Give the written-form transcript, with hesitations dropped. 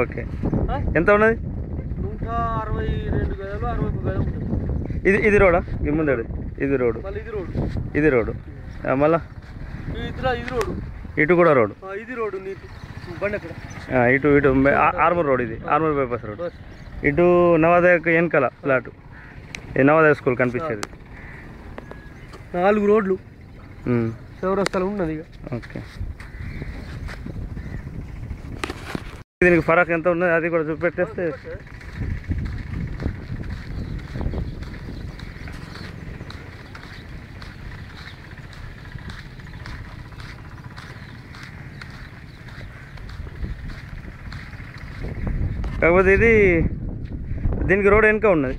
Okay, ఎంత ఉన్నది? ఇది రోడా? ఈ ముందడు ఇది రోడ్డు, ఇది రోడ్డు, మళ్ళా ఇటు కూడా రోడ్డు, ఇటు ఇటు ఆర్మూర్ రోడ్, ఇది ఆర్మూర్ బైపాస్ రోడ్. ఇటు నవోదయ వెనకాల ఫ్లాట్, నవోదయ స్కూల్ కనిపించేది. 4 రోడ్లు చౌరస్తాలు ఉన్నది. ఓకే, దీనికి ఫరక్ ఎంత ఉన్నది అది కూడా చూపెట్టేస్తే. కాకపోతే ఇది దీనికి రోడ్ వెనుక ఉన్నది.